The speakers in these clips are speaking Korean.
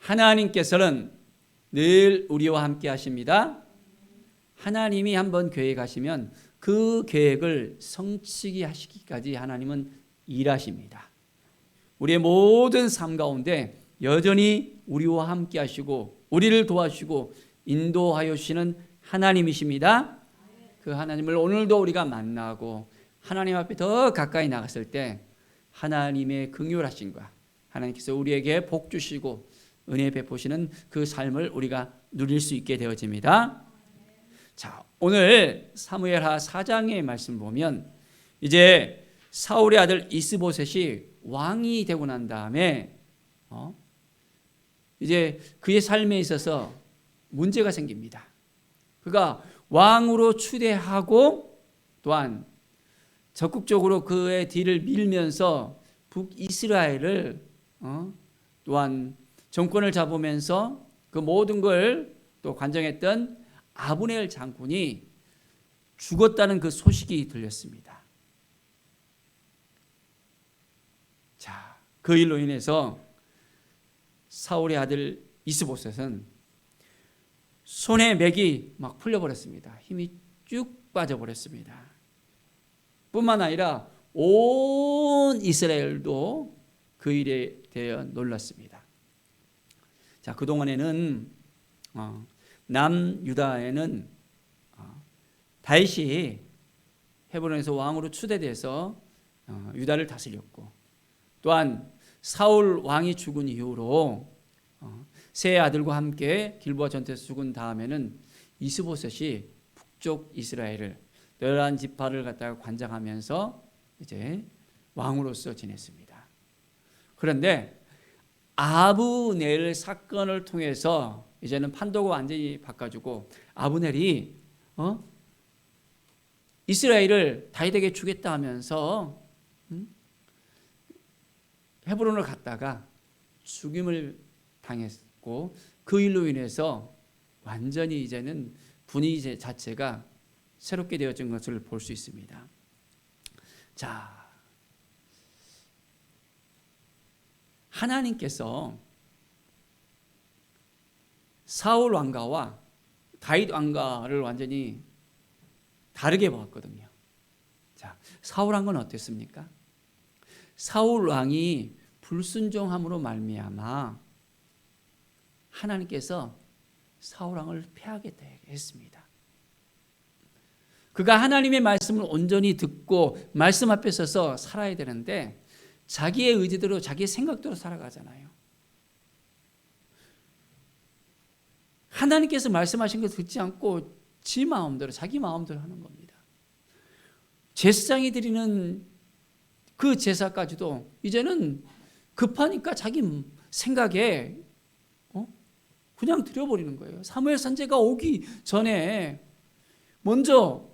하나님께서는 늘 우리와 함께 하십니다. 하나님이 한번 계획하시면 그 계획을 성취게 하시기까지 하나님은 일하십니다. 우리의 모든 삶 가운데 여전히 우리와 함께 하시고 우리를 도와주시고 인도하여 주시는 하나님이십니다. 그 하나님을 오늘도 우리가 만나고 하나님 앞에 더 가까이 나갔을 때 하나님의 긍휼하심과 하나님께서 우리에게 복 주시고 은혜 베푸시는 그 삶을 우리가 누릴 수 있게 되어집니다. 자, 오늘 사무엘하 4장의 말씀을 보면 이제 사울의 아들 이스보셋이 왕이 되고 난 다음에 이제 그의 삶에 있어서 문제가 생깁니다. 그가 왕으로 추대하고 또한 적극적으로 그의 뒤를 밀면서 북이스라엘을 또한 정권을 잡으면서 그 모든 걸 또 관정했던 아브넬 장군이 죽었다는 그 소식이 들렸습니다. 자, 그 일로 인해서 사울의 아들 이스보셋은 손의 맥이 막 풀려버렸습니다. 힘이 쭉 빠져버렸습니다. 뿐만 아니라 온 이스라엘도 그 일에 대해 놀랐습니다. 자, 그동안에는 남유다에는 다윗이 헤브론에서 왕으로 추대돼서 유다를 다스렸고 또한 사울 왕이 죽은 이후로 세 아들과 함께 길보아 전투에서 죽은 다음에는 이스보셋이 북쪽 이스라엘을 11지파를 갖다가 관장하면서 이제 왕으로서 지냈습니다. 그런데 아브넬 사건을 통해서 이제는 판도가 완전히 바꿔주고 아브넬이 이스라엘을 다윗에게 주겠다 하면서 헤브론을 갔다가 죽임을 당했고 그 일로 인해서 완전히 이제는 분위기 자체가 새롭게 되어진 것을 볼 수 있습니다. 자, 하나님께서 사울 왕가와 다윗 왕가를 완전히 다르게 보았거든요. 자, 사울 왕은 어땠습니까? 사울 왕이 불순종함으로 말미암아 하나님께서 사울 왕을 패하겠다 했습니다. 그가 하나님의 말씀을 온전히 듣고 말씀 앞에 서서 살아야 되는데 자기의 의지대로 자기의 생각대로 살아가잖아요. 하나님께서 말씀하신 것 듣지 않고 지 마음대로 자기 마음대로 하는 겁니다. 제사장이 드리는 그 제사까지도 이제는 급하니까 자기 생각에 그냥 드려버리는 거예요. 사무엘 선지자가 오기 전에 먼저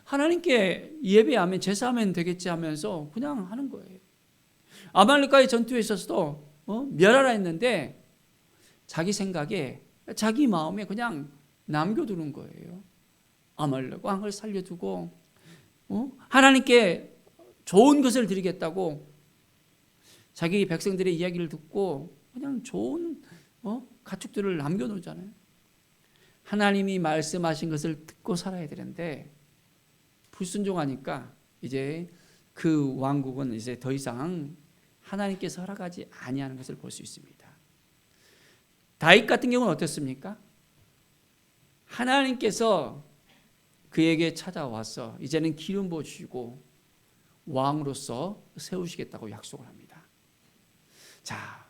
하나님께 예배하면 제사하면 되겠지 하면서 그냥 하는 거예요. 아말렉과의 전투에 있어서도 멸하라 했는데 자기 생각에 자기 마음에 그냥 남겨두는 거예요. 아말렉 왕을 살려두고 하나님께 좋은 것을 드리겠다고 자기 백성들의 이야기를 듣고 그냥 좋은 가축들을 남겨놓잖아요. 하나님이 말씀하신 것을 듣고 살아야 되는데 불순종하니까 이제 그 왕국은 이제 더 이상 하나님께서 허락하지 아니하는 것을 볼 수 있습니다. 다윗 같은 경우는 어떻습니까? 하나님께서 그에게 찾아와서 이제는 기름 부어주시고 왕으로서 세우시겠다고 약속을 합니다. 자,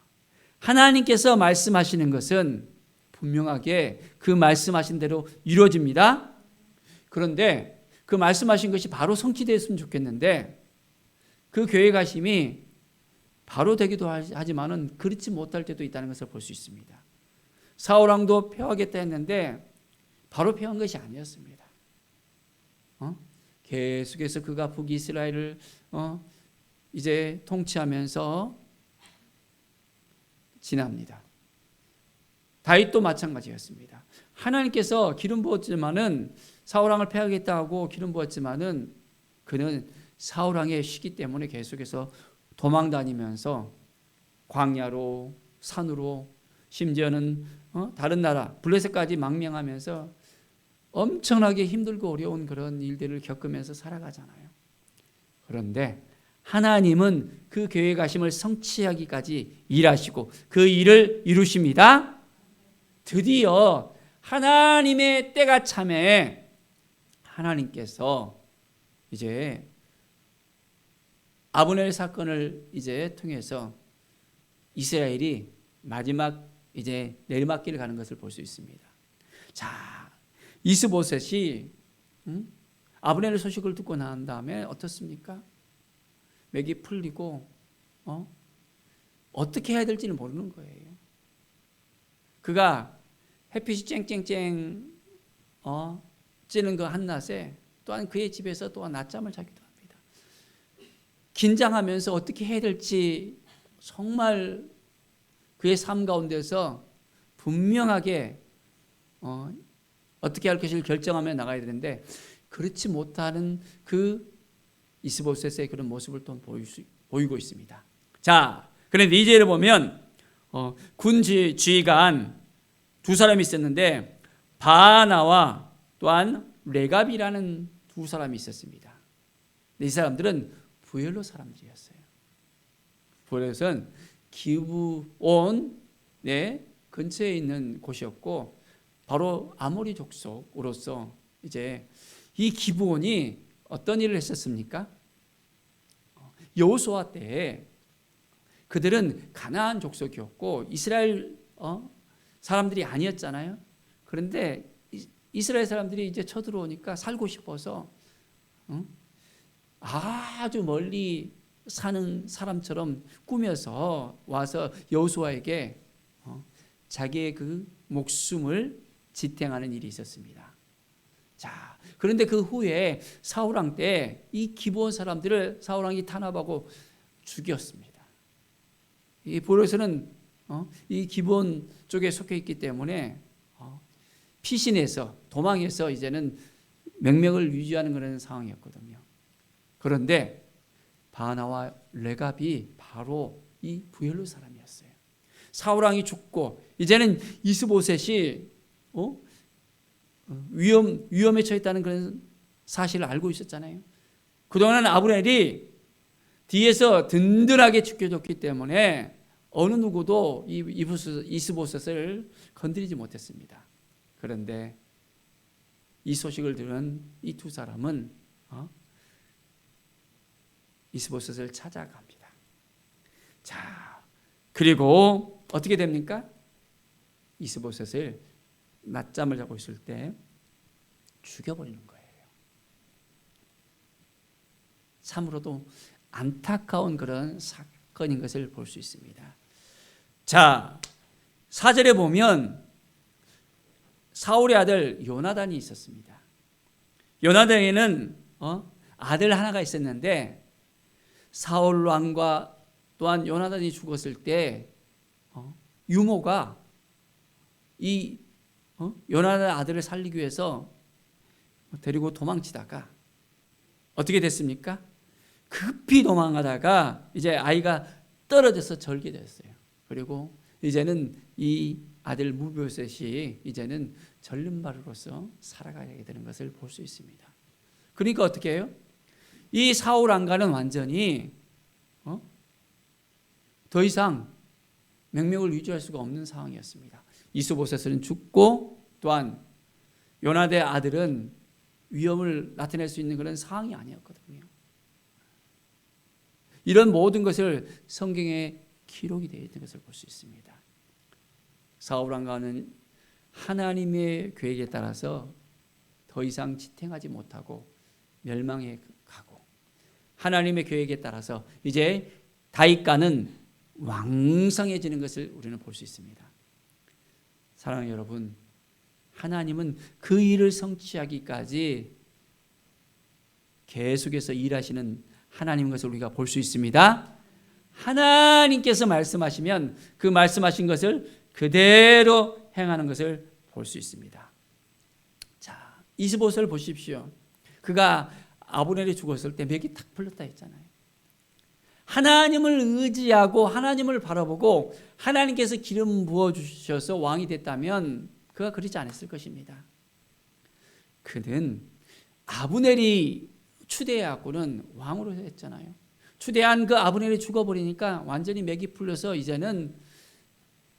하나님께서 말씀하시는 것은 분명하게 그 말씀하신 대로 이루어집니다. 그런데 그 말씀하신 것이 바로 성취되었으면 좋겠는데 그 계획하심이 바로 되기도 하지만은 그렇지 못할 때도 있다는 것을 볼 수 있습니다. 사울 왕도 패하겠다 했는데 바로 패한 것이 아니었습니다. 계속해서 그가 북이스라엘을 이제 통치하면서 지납니다. 다윗도 마찬가지였습니다. 하나님께서 기름 부었지만은 사울 왕을 패하겠다 하고 기름 부었지만은 그는 사울 왕의 시기 때문에 계속해서 도망 다니면서 광야로 산으로 심지어는 다른 나라 블레셋까지 망명하면서 엄청나게 힘들고 어려운 그런 일들을 겪으면서 살아가잖아요. 그런데 하나님은 그 교회 가심을 성취하기까지 일하시고 그 일을 이루십니다. 드디어 하나님의 때가 참에 하나님께서 이제 아브넬 사건을 이제 통해서 이스라엘이 마지막 이제 내리막길을 가는 것을 볼 수 있습니다. 자, 이스보셋이 아브넬의 소식을 듣고 난 다음에 어떻습니까? 맥이 풀리고 어떻게 해야 될지는 모르는 거예요. 그가 햇빛이 쨍쨍쨍 찌는 그 한낮에 또한 그의 집에서 또한 낮잠을 자기도 합니다. 긴장하면서 어떻게 해야 될지 정말 그의 삶 가운데서 분명하게 어떻게 할 것을 결정하며 나가야 되는데 그렇지 못하는 그 이스보셋의 그런 모습을 또 보이고 있습니다. 자, 그런데 이제를 보면 군 지휘관 두 사람이 있었는데 바나와 또한 레갑이라는 두 사람이 있었습니다. 이 사람들은 부엘로 사람들이었어요. 부엘은 기브온 근처에 있는 곳이었고 바로 아모리 족속으로서 이제 이 기브온이 어떤 일을 했었습니까? 여호수아 때에 그들은 가나안 족속이었고 이스라엘 사람들이 아니었잖아요. 그런데 이스라엘 사람들이 이제 쳐들어오니까 살고 싶어서 아주 멀리 사는 사람처럼 꾸며서 와서 여호수아에게 자기의 그 목숨을 지탱하는 일이 있었습니다. 자, 그런데 그 후에 사울왕 때 이 기브온 사람들을 사울왕이 탄압하고 죽였습니다. 이 보로에서는 이 기브온 쪽에 속해 있기 때문에 피신해서 도망해서 이제는 명맥을 유지하는 그런 상황이었거든요. 그런데 바나와 레갑이 바로 이 부엘로 사람이었어요. 사울왕이 죽고 이제는 이스보셋이 위험에 처했다는 그런 사실을 알고 있었잖아요. 그동안 아브넬이 뒤에서 든든하게 지켜줬기 때문에 어느 누구도 이스보셋을 건드리지 못했습니다. 그런데 이 소식을 들은 이 두 사람은 이스보셋을 찾아갑니다. 자, 그리고 어떻게 됩니까? 이스보셋을 낮잠을 자고 있을 때 죽여버리는 거예요. 참으로도 안타까운 그런 사건인 것을 볼 수 있습니다. 자, 4절에 보면 사울의 아들 요나단이 있었습니다. 요나단에는 아들 하나가 있었는데 사울 왕과 또한 요나단이 죽었을 때 유모가 이 요나단 아들을 살리기 위해서 데리고 도망치다가 어떻게 됐습니까? 급히 도망하다가 이제 아이가 떨어져서 절게 됐어요. 그리고 이제는 이 아들 무보셋이 이제는 절름발이로서 살아가게 되는 것을 볼 수 있습니다. 그러니까 어떻게 해요? 이 사울 왕가는 완전히 더 이상 명맥을 유지할 수가 없는 상황이었습니다. 이스보셋은 죽고 또한 요나단의 아들은 위험을 나타낼 수 있는 그런 상황이 아니었거든요. 이런 모든 것을 성경에 기록이 되어 있는 것을 볼 수 있습니다. 사울 왕가는 하나님의 계획에 따라서 더 이상 지탱하지 못하고 멸망해 가고 하나님의 계획에 따라서 이제 다윗가는 왕성해지는 것을 우리는 볼 수 있습니다. 사랑하는 여러분, 하나님은 그 일을 성취하기까지 계속해서 일하시는 하나님인 것을 우리가 볼 수 있습니다. 하나님께서 말씀하시면 그 말씀하신 것을 그대로 행하는 것을 볼 수 있습니다. 자, 이스보셋을 보십시오. 그가 아브넬이 죽었을 때 맥이 탁 풀렸다 했잖아요. 하나님을 의지하고 하나님을 바라보고 하나님께서 기름 부어주셔서 왕이 됐다면 그가 그러지 않았을 것입니다. 그는 아브넬이 추대해갖고는 왕으로 했잖아요. 추대한 그 아브넬이 죽어버리니까 완전히 맥이 풀려서 이제는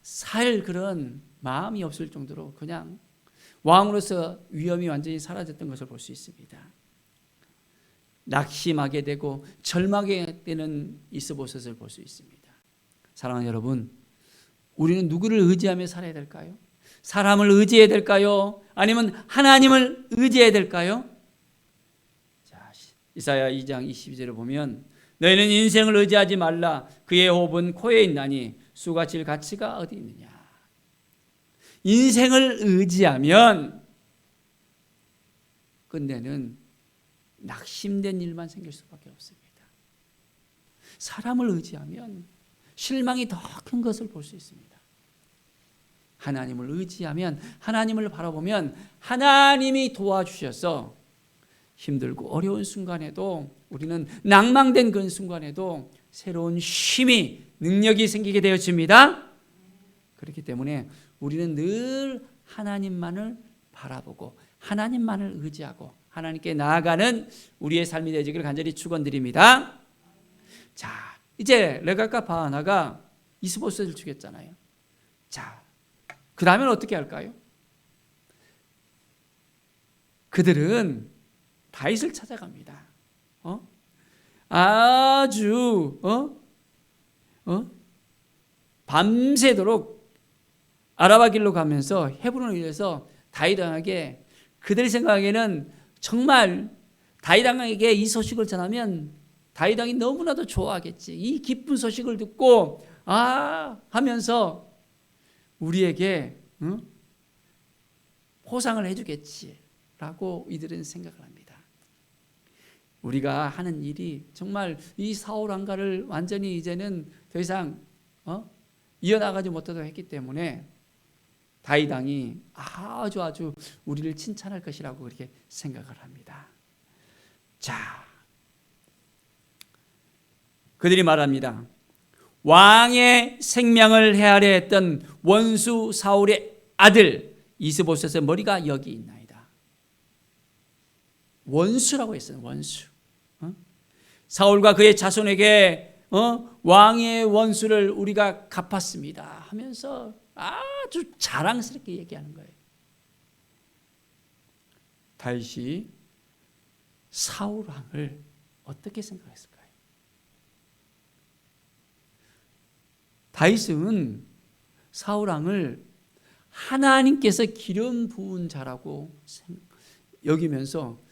살 그런 마음이 없을 정도로 그냥 왕으로서 위엄이 완전히 사라졌던 것을 볼 수 있습니다. 낙심하게 되고 절망하게 되는 이스보셋을 볼 수 있습니다. 사랑하는 여러분, 우리는 누구를 의지하며 살아야 될까요? 사람을 의지해야 될까요? 아니면 하나님을 의지해야 될까요? 자, 이사야 2장 22절을 보면 너희는 인생을 의지하지 말라. 그의 호흡은 코에 있나니 수가 질 가치가 어디 있느냐. 인생을 의지하면 끝내는 낙심된 일만 생길 수밖에 없습니다. 사람을 의지하면 실망이 더 큰 것을 볼 수 있습니다. 하나님을 의지하면, 하나님을 바라보면 하나님이 도와주셔서 힘들고 어려운 순간에도, 우리는 낭망된 그 순간에도 새로운 힘이, 능력이 생기게 되어집니다. 그렇기 때문에 우리는 늘 하나님만을 바라보고 하나님만을 의지하고 하나님께 나아가는 우리의 삶이 되기를 간절히 축원드립니다. 자, 이제 레갑과 바하나가 이스보셋을 죽였잖아요. 자, 그 다음에는 어떻게 할까요? 그들은 다윗을 찾아갑니다. 아주 밤새도록 아라바 길로 가면서 헤브론을 위해서 다윗 왕에게, 그들이 생각하기에는 정말 다윗 왕에게 이 소식을 전하면 다윗 왕이 너무나도 좋아하겠지. 이 기쁜 소식을 듣고 하면서 우리에게 포상을 해주겠지라고 이들은 생각을 합니다. 우리가 하는 일이 정말 이 사울 왕가를 완전히 이제는 더 이상 이어나가지 못하도록 했기 때문에 다윗 왕이 아주 우리를 칭찬할 것이라고 그렇게 생각을 합니다. 자, 그들이 말합니다. 왕의 생명을 헤아려 했던 원수 사울의 아들 이스보셋의 머리가 여기 있나이다. 원수라고 했어요. 원수. 사울과 그의 자손에게 왕의 원수를 우리가 갚았습니다 하면서 아주 자랑스럽게 얘기하는 거예요. 다윗이 사울 왕을 어떻게 생각했을까요? 다윗은 사울 왕을 하나님께서 기름 부은 자라고 여기면서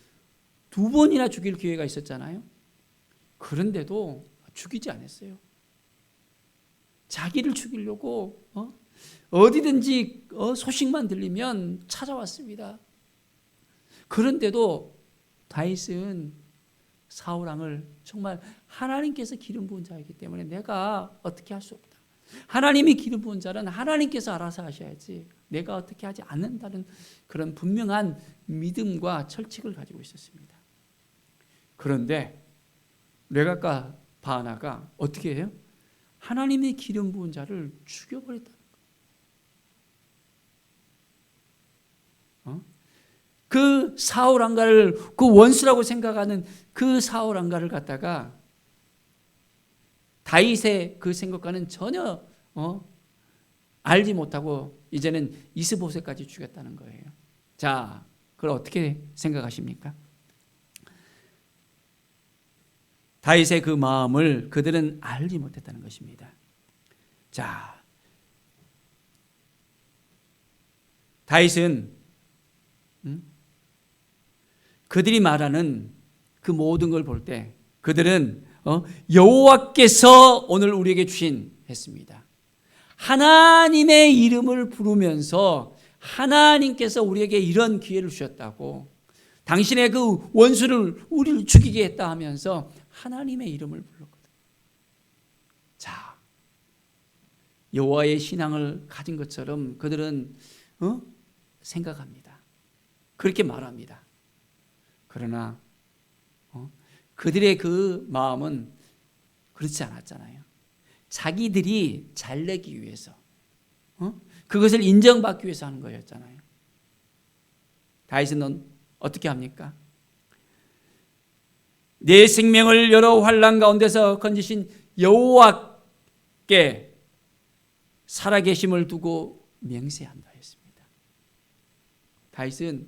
2번이나 죽일 기회가 있었잖아요. 그런데도 죽이지 않았어요. 자기를 죽이려고 어디든지 소식만 들리면 찾아왔습니다. 그런데도 다윗은 사울 왕을 정말 하나님께서 기름 부은 자이기 때문에 내가 어떻게 할 수 없다. 하나님이 기름 부은 자는 하나님께서 알아서 하셔야지 내가 어떻게 하지 않는다는 그런 분명한 믿음과 철칙을 가지고 있었습니다. 그런데 레갑과 바하나가 어떻게 해요? 하나님의 기름 부은 자를 죽여버렸다는 거예요. 그 사울 왕가를, 그 원수라고 생각하는 그 사울 왕가를 갖다가 다윗의 그 생각과는 전혀 알지 못하고 이제는 이스보셋까지 죽였다는 거예요. 자, 그걸 어떻게 생각하십니까? 다윗의 그 마음을 그들은 알지 못했다는 것입니다. 자, 다윗은 그들이 말하는 그 모든 걸 볼 때 그들은 여호와께서 오늘 우리에게 주신 했습니다. 하나님의 이름을 부르면서 하나님께서 우리에게 이런 기회를 주셨다고, 당신의 그 원수를 우리를 죽이게 했다 하면서 하나님의 이름을 불렀거든요. 자, 여호와의 신앙을 가진 것처럼 그들은 생각합니다. 그렇게 말합니다. 그러나 그들의 그 마음은 그렇지 않았잖아요. 자기들이 잘 내기 위해서, 그것을 인정받기 위해서 하는 거였잖아요. 다윗은 어떻게 합니까? 내 생명을 여러 환난 가운데서 건지신 여호와께 살아계심을 두고 맹세한다 했습니다. 다윗은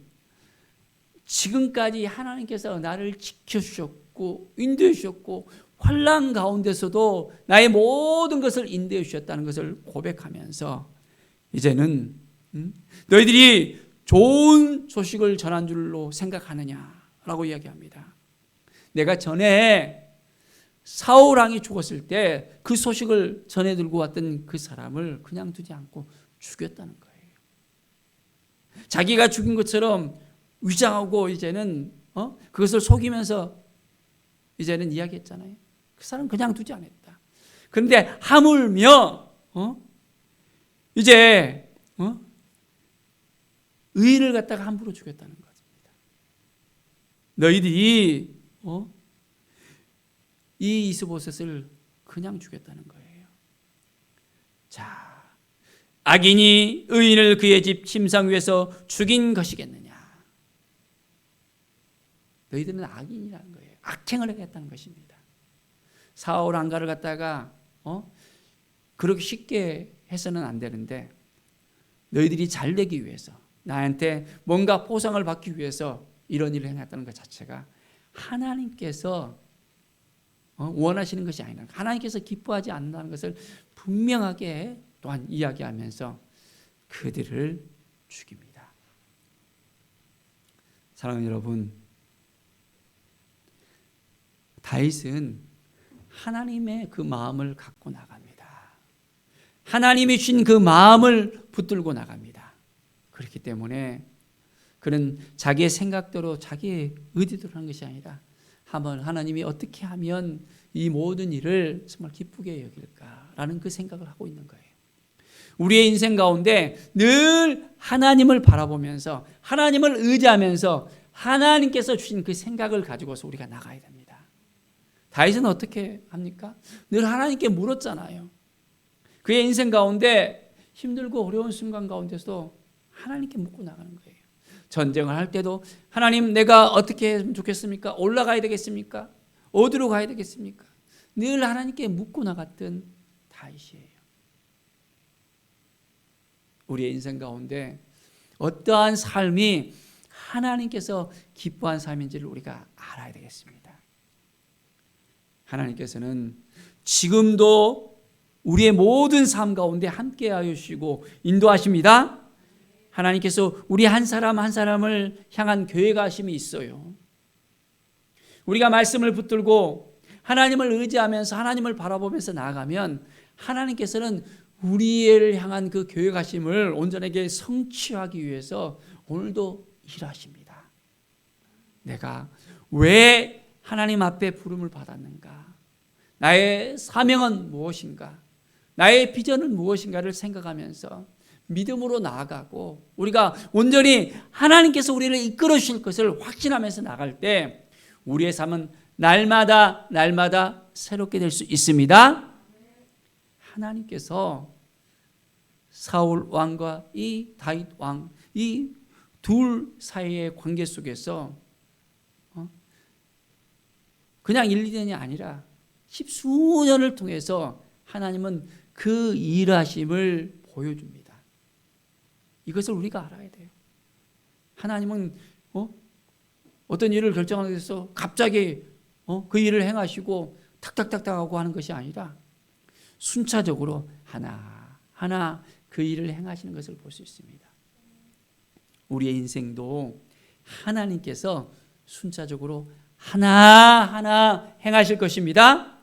지금까지 하나님께서 나를 지켜주셨고 인도해 주셨고 환난 가운데서도 나의 모든 것을 인도해 주셨다는 것을 고백하면서 이제는 너희들이 좋은 소식을 전한 줄로 생각하느냐라고 이야기합니다. 내가 전에 사울 왕이 죽었을 때 그 소식을 전해 들고 왔던 그 사람을 그냥 두지 않고 죽였다는 거예요. 자기가 죽인 것처럼 위장하고 이제는 그것을 속이면서 이제는 이야기했잖아요. 그 사람 그냥 두지 않았다. 그런데 하물며 이제 의인을 갖다가 함부로 죽였다는 것입니다. 너희들이 이 이스보셋을 그냥 죽였다는 거예요. 자, 악인이 의인을 그의 집 침상 위에서 죽인 것이겠느냐? 너희들은 악인이라는 거예요. 악행을 하겠다는 것입니다. 사울 왕가를 갖다가 그렇게 쉽게 해서는 안 되는데 너희들이 잘 되기 위해서 나한테 뭔가 보상을 받기 위해서 이런 일을 행했다는 것 자체가 하나님께서 원하시는 것이 아니라 하나님께서 기뻐하지 않는다는 것을 분명하게 또한 이야기하면서 그들을 죽입니다. 사랑하는 여러분, 다윗은 하나님의 그 마음을 갖고 나갑니다. 하나님이 주신 그 마음을 붙들고 나갑니다. 그렇기 때문에 그는 자기의 생각대로 자기의 의지대로 하는 것이 아니라 한번 하나님이 어떻게 하면 이 모든 일을 정말 기쁘게 여길까라는 그 생각을 하고 있는 거예요. 우리의 인생 가운데 늘 하나님을 바라보면서 하나님을 의지하면서 하나님께서 주신 그 생각을 가지고서 우리가 나가야 됩니다. 다윗은 어떻게 합니까? 늘 하나님께 물었잖아요. 그의 인생 가운데 힘들고 어려운 순간 가운데서도 하나님께 묻고 나가는 거예요. 전쟁을 할 때도 하나님 내가 어떻게 했으면 좋겠습니까? 올라가야 되겠습니까? 어디로 가야 되겠습니까? 늘 하나님께 묻고 나갔던 다윗이에요. 우리의 인생 가운데 어떠한 삶이 하나님께서 기뻐한 삶인지를 우리가 알아야 되겠습니다. 하나님께서는 지금도 우리의 모든 삶 가운데 함께하여 주시고 인도하십니다. 하나님께서 우리 한 사람 한 사람을 향한 계획하심이 있어요. 우리가 말씀을 붙들고 하나님을 의지하면서 하나님을 바라보면서 나아가면 하나님께서는 우리를 향한 그 계획하심을 온전하게 성취하기 위해서 오늘도 일하십니다. 내가 왜 하나님 앞에 부름을 받았는가? 나의 사명은 무엇인가? 나의 비전은 무엇인가를 생각하면서 믿음으로 나아가고 우리가 온전히 하나님께서 우리를 이끌어 주실 것을 확신하면서 나갈 때 우리의 삶은 날마다 새롭게 될 수 있습니다. 하나님께서 사울 왕과 이 다윗 왕, 이 둘 사이의 관계 속에서 그냥 1, 2년이 아니라 십수년을 통해서 하나님은 그 일하심을 보여줍니다. 이것을 우리가 알아야 돼요. 하나님은 어떤 일을 결정하기 위해서 갑자기 그 일을 행하시고 탁탁탁탁 하고 하는 것이 아니라 순차적으로 하나하나 그 일을 행하시는 것을 볼 수 있습니다. 우리의 인생도 하나님께서 순차적으로 하나하나 행하실 것입니다.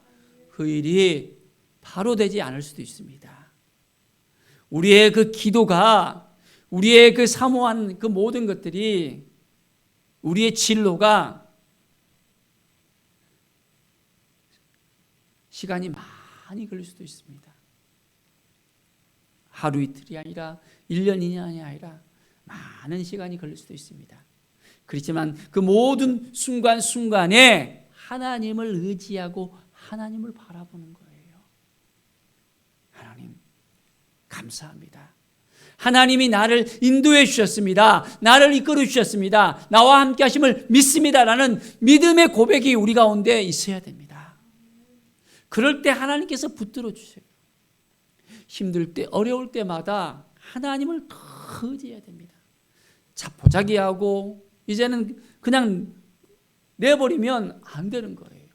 그 일이 바로 되지 않을 수도 있습니다. 우리의 그 기도가, 우리의 그 사모한 그 모든 것들이, 우리의 진로가 시간이 많이 걸릴 수도 있습니다. 하루 이틀이 아니라 1년 2년이 아니라 많은 시간이 걸릴 수도 있습니다. 그렇지만 그 모든 순간순간에 하나님을 의지하고 하나님을 바라보는 거예요. 하나님 감사합니다. 하나님이 나를 인도해 주셨습니다. 나를 이끌어 주셨습니다. 나와 함께 하심을 믿습니다라는 믿음의 고백이 우리 가운데 있어야 됩니다. 그럴 때 하나님께서 붙들어 주세요. 힘들 때, 어려울 때마다 하나님을 더 의지해야 됩니다. 자포자기하고 이제는 그냥 내버리면 안 되는 거예요.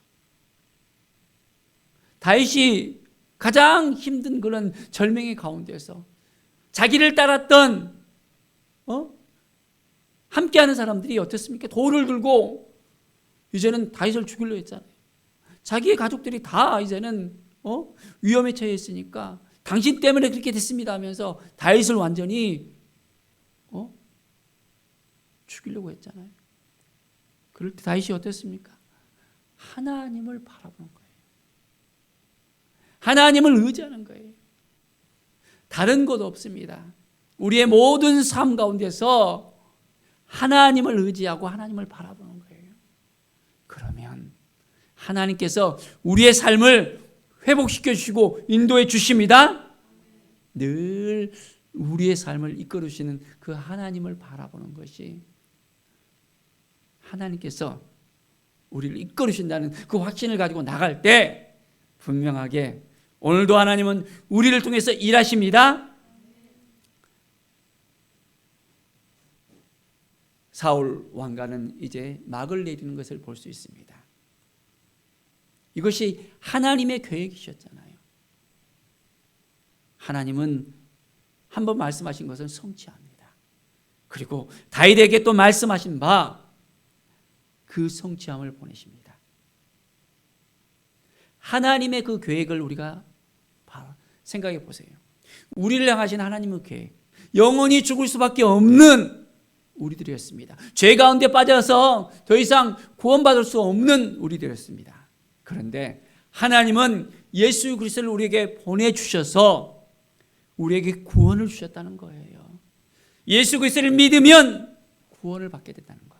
다윗이 가장 힘든 그런 절명의 가운데서 자기를 따랐던 함께하는 사람들이 어땠습니까? 돌을 들고 이제는 다윗을 죽이려 했잖아요. 자기의 가족들이 다 이제는 위험에 처해 있으니까 당신 때문에 그렇게 됐습니다 하면서 다윗을 완전히 죽이려고 했잖아요. 그럴 때 다윗이 어땠습니까? 하나님을 바라보는 거예요. 하나님을 의지하는 거예요. 다른 것 없습니다. 우리의 모든 삶 가운데서 하나님을 의지하고 하나님을 바라보는 거예요. 그러면 하나님께서 우리의 삶을 회복시켜 주시고 인도해 주십니다. 늘 우리의 삶을 이끌어 주시는 그 하나님을 바라보는 것이 하나님께서 우리를 이끌어 주신다는 그 확신을 가지고 나갈 때 분명하게 오늘도 하나님은 우리를 통해서 일하십니다. 사울 왕가는 이제 막을 내리는 것을 볼 수 있습니다. 이것이 하나님의 계획이셨잖아요. 하나님은 한번 말씀하신 것은 성취합니다. 그리고 다윗에게 또 말씀하신 바 그 성취함을 보내십니다. 하나님의 그 계획을 우리가 생각해 보세요. 우리를 향하신 하나님의 계획, 영원히 죽을 수밖에 없는 우리들이었습니다. 죄 가운데 빠져서 더 이상 구원받을 수 없는 우리들이었습니다. 그런데 하나님은 예수 그리스도를 우리에게 보내주셔서 우리에게 구원을 주셨다는 거예요. 예수 그리스도를 믿으면 구원을 받게 된다는 거예요.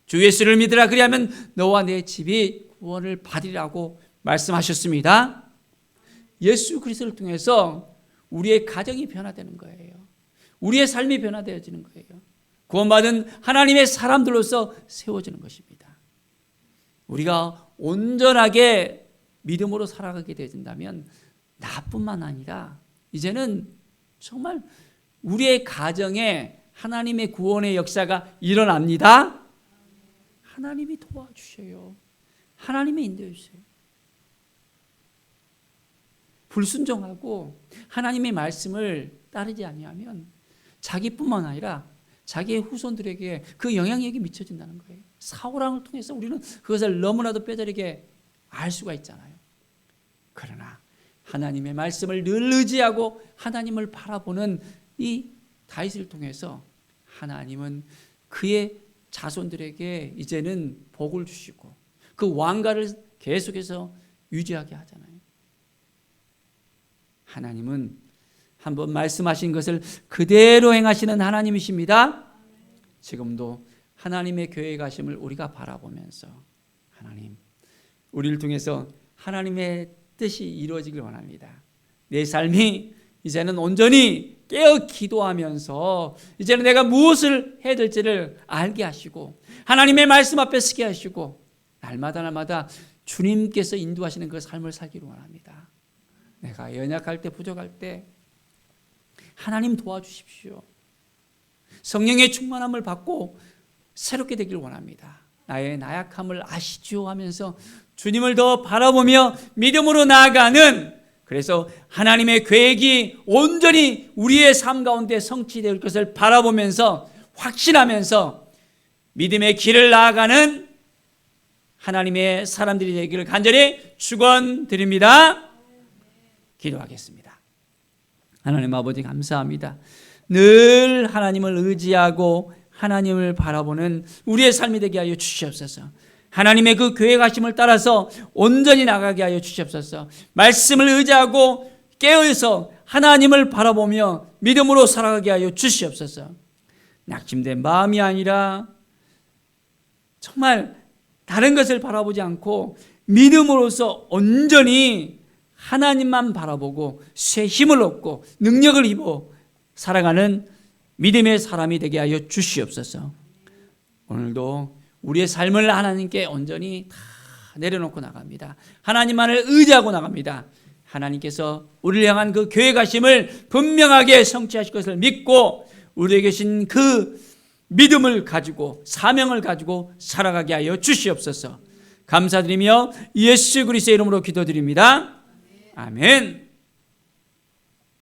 주 예수를 믿으라 그리하면 너와 내 집이 구원을 받으리라고 말씀하셨습니다. 예수 그리스도를 통해서 우리의 가정이 변화되는 거예요. 우리의 삶이 변화되어지는 거예요. 구원받은 하나님의 사람들로서 세워지는 것입니다. 우리가 온전하게 믿음으로 살아가게 되어진다면 나뿐만 아니라 이제는 정말 우리의 가정에 하나님의 구원의 역사가 일어납니다. 하나님이 도와주셔요. 하나님이 인도해 주세요. 불순종하고 하나님의 말씀을 따르지 아니하면 자기뿐만 아니라 자기의 후손들에게 그 영향력이 미쳐진다는 거예요. 사울왕을 통해서 우리는 그것을 너무나도 뼈저리게 알 수가 있잖아요. 그러나 하나님의 말씀을 늘 의지하고 하나님을 바라보는 이 다윗을 통해서 하나님은 그의 자손들에게 이제는 복을 주시고 그 왕가를 계속해서 유지하게 하잖아요. 하나님은 한번 말씀하신 것을 그대로 행하시는 하나님이십니다. 지금도 하나님의 계획하심을 우리가 바라보면서 하나님, 우리를 통해서 하나님의 뜻이 이루어지길 원합니다. 내 삶이 이제는 온전히 깨어 기도하면서 이제는 내가 무엇을 해야 될지를 알게 하시고 하나님의 말씀 앞에 서게 하시고 날마다 주님께서 인도하시는 그 삶을 살기를 원합니다. 내가 연약할 때, 부족할 때 하나님 도와주십시오. 성령의 충만함을 받고 새롭게 되길 원합니다. 나의 나약함을 아시죠 하면서 주님을 더 바라보며 믿음으로 나아가는, 그래서 하나님의 계획이 온전히 우리의 삶 가운데 성취될 것을 바라보면서 확신하면서 믿음의 길을 나아가는 하나님의 사람들이 되기를 간절히 축원드립니다. 기도하겠습니다. 하나님 아버지 감사합니다. 늘 하나님을 의지하고 하나님을 바라보는 우리의 삶이 되게 하여 주시옵소서. 하나님의 그 계획하심을 따라서 온전히 나가게 하여 주시옵소서. 말씀을 의지하고 깨어서 하나님을 바라보며 믿음으로 살아가게 하여 주시옵소서. 낙심된 마음이 아니라 정말 다른 것을 바라보지 않고 믿음으로써 온전히 하나님만 바라보고 새 힘을 얻고 능력을 입어 살아가는 믿음의 사람이 되게 하여 주시옵소서. 오늘도 우리의 삶을 하나님께 온전히 다 내려놓고 나갑니다. 하나님만을 의지하고 나갑니다. 하나님께서 우리를 향한 그 계획하심을 분명하게 성취하실 것을 믿고 우리에게 계신 그 믿음을 가지고 사명을 가지고 살아가게 하여 주시옵소서. 감사드리며 예수 그리스도의 이름으로 기도드립니다. 아멘.